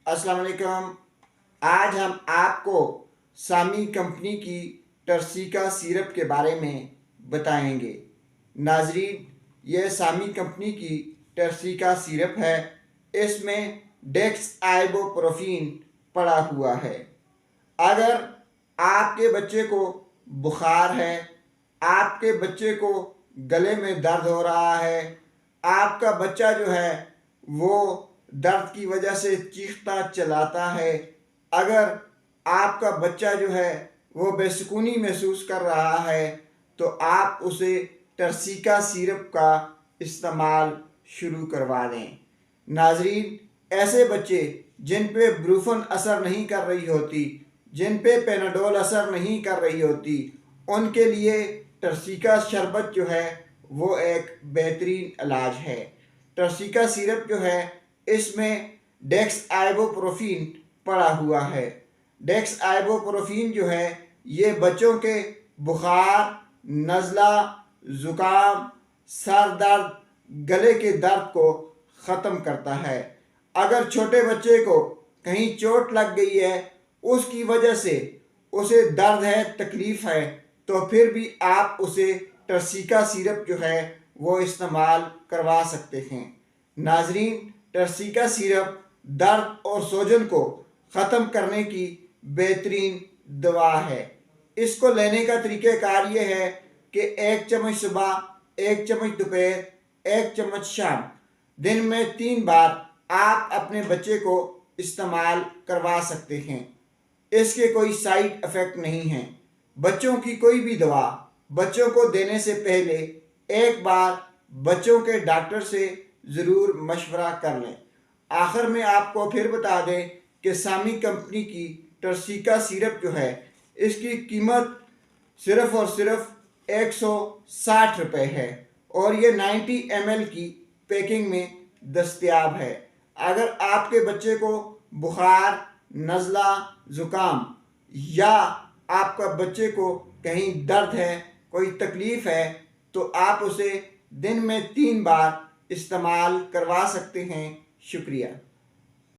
अस्सलाम वालेकुम। आज हम आपको सामी कंपनी की टर्सिका सिरप के बारे में बताएंगे। नाजरीन, यह सामी कंपनी की टर्सिका सिरप है। इसमें डेक्स आइबोप्रोफीन पड़ा हुआ है। अगर आपके बच्चे को बुखार है, आपके बच्चे को गले में दर्द हो रहा है, आपका बच्चा जो है वो दर्द की वजह से चीखता चलाता है, अगर आपका बच्चा जो है वो बेसुकूनी महसूस कर रहा है, तो आप उसे टर्सिका सिरप का इस्तेमाल शुरू करवा दें। नाजरीन, ऐसे बच्चे जिन पे ब्रूफन असर नहीं कर रही होती, जिन पे पेनाडोल असर नहीं कर रही होती, उनके लिए टर्सिका शरबत जो है वो एक बेहतरीन इलाज है। टर्सिका सिरप जो है इसमें डेक्स आइबोप्रोफीन पड़ा हुआ है। डेक्स आइबोप्रोफीन जो है ये बच्चों के बुखार, नज़ला, ज़ुकाम, सर दर्द, गले के दर्द को ख़त्म करता है। अगर छोटे बच्चे को कहीं चोट लग गई है, उसकी वजह से उसे दर्द है, तकलीफ़ है, तो फिर भी आप उसे टर्सिका सिरप जो है वो इस्तेमाल करवा सकते हैं। नाजरीन, टर्सिका सिरप दर्द और सोजन को ख़त्म करने की बेहतरीन दवा है। इसको लेने का तरीक़ाकार ये है कि 1 चम्मच सुबह, 1 चम्मच दोपहर, 1 चम्मच शाम, दिन में 3 बार आप अपने बच्चे को इस्तेमाल करवा सकते हैं। इसके कोई साइड इफ़ेक्ट नहीं हैं। बच्चों की कोई भी दवा बच्चों को देने से पहले एक बार बच्चों के डॉक्टर से ज़रूर मशवरा कर लें। आखिर में आपको फिर बता दें कि सामी कंपनी की टर्सिका सिरप जो है इसकी कीमत सिर्फ़ और सिर्फ 160 रुपये है और ये 90 ml की पैकिंग में दस्तयाब है। अगर आपके बच्चे को बुखार, नज़ला, ज़ुकाम या आपका बच्चे को कहीं दर्द है, कोई तकलीफ़ है, तो आप उसे दिन में 3 बार इस्तेमाल करवा सकते हैं। शुक्रिया।